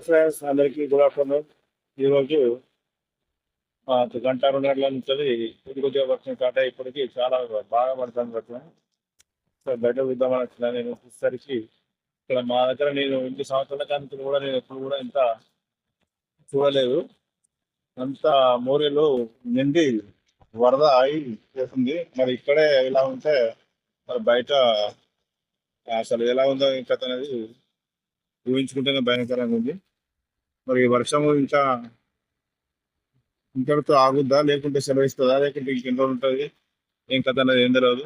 Friends అందరికీ good afternoon. ఈరోజు గంట 2 గంటల నుంచి కొద్ది కొద్దిగా వర్షం స్టార్ట్ అయ్యి ఇప్పటికి చాలా బాగా పడుతుంది వర్షం. సో బయట చూద్దామని వచ్చిన నేను వచ్చేసరికి ఇక్కడ మా దగ్గర నేను ఇంటి సంవత్సరాల కానీ కూడా నేను ఎప్పుడు కూడా ఇంత చూడలేదు. అంత మోరీలు నిండి వరద అయి చేస్తుంది. మరి ఇక్కడే ఇలా ఉంటే మరి బయట అసలు ఎలా ఉందో ఇంకా అనేది ఊహించుకుంటేనే భయంకరంగా ఉంది. మరి వర్షము ఇంకా ఇంతటితో ఆగుద్దా, లేకుంటే సెలవిస్తుందా, లేకుంటే ఇంకెన్ని రోజులు ఉంటుంది, ఏం కథ అనేది ఏం తెలియదు.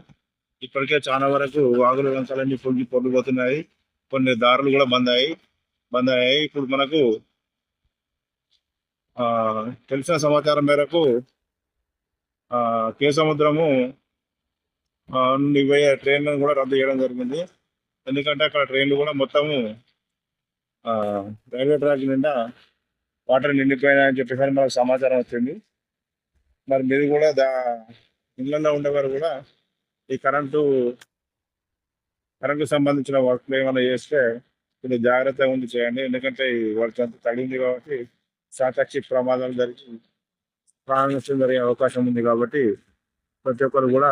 ఇప్పటికే చాలా వరకు వాగులు వంకాలన్నీ పొంగిపోతున్నాయి. కొన్ని దారులు కూడా బంద్ అయ్యాయి. ఇప్పుడు మనకు ఆ తెలిసిన సమాచారం మేరకు కేసముద్రము నుండి పోయే ట్రైన్లను కూడా రద్దు చేయడం జరిగింది. ఎందుకంటే అక్కడ ట్రైన్లు కూడా మొత్తము రైల్వే ట్రాక్ నిండా వాటర్ నిండిపోయినాయని చెప్పేసి మనకు సమాచారం వచ్చింది. మరి మీరు కూడా ఇళ్లలో ఉండేవారు కూడా ఈ కరెంటు సంబంధించిన వర్క్లు ఏమైనా చేస్తే కొంచెం జాగ్రత్తగా ఉండి చేయండి. ఎందుకంటే ఈ వర్క్ అంతా తగిలింది కాబట్టి సాకచ్చి ప్రమాదాలు జరిగి ప్రాణ నష్టం జరిగే అవకాశం ఉంది. కాబట్టి ప్రతి ఒక్కరు కూడా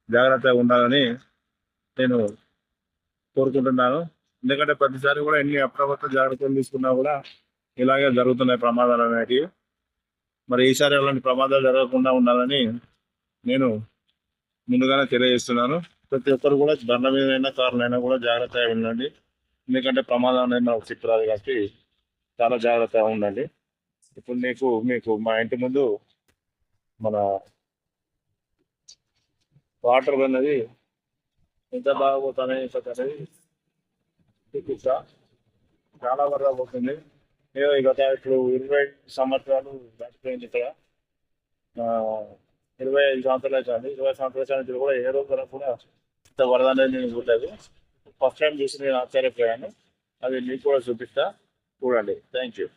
జాగ్రత్తగా ఉండాలని నేను కోరుకుంటున్నాను. ఎందుకంటే ప్రతిసారి కూడా ఎన్ని అప్రమత్త జాగ్రత్తలు తీసుకున్నా కూడా ఇలాగే జరుగుతున్నాయి ప్రమాదాలు అనేటివి. మరి ఈసారి అలాంటి ప్రమాదాలు జరగకుండా ఉండాలని నేను ముందుగానే తెలియజేస్తున్నాను. ప్రతి ఒక్కరు కూడా బండ్ల మీదైనా కార్లైనా కూడా జాగ్రత్తగా ఉండండి. ఎందుకంటే ప్రమాదం అనేది మనకు చిక్కురాదు కాబట్టి చాలా జాగ్రత్తగా ఉండండి. ఇప్పుడు మీకు మా ఇంటి ముందు మన వాటర్ అనేది ఎంత బాగా పోతానే అనేది చూపిస్తా. చాలా వరద పోతుంది. గత ఇప్పుడు 20 సంవత్సరాలు దాటిపోయింది. ఇక్కడ 25 సంవత్సరాలు అవుతుంది. 20 సంవత్సరాల నుంచి కూడా ఏ రోజు వరకు కూడా ఇంత వరద అనేది నేను చూడలేదు. ఫస్ట్ టైం చూసి నేను ఆశ్చర్యపోయాను. అది మీకు కూడా చూపిస్తా, చూడండి. Thank you.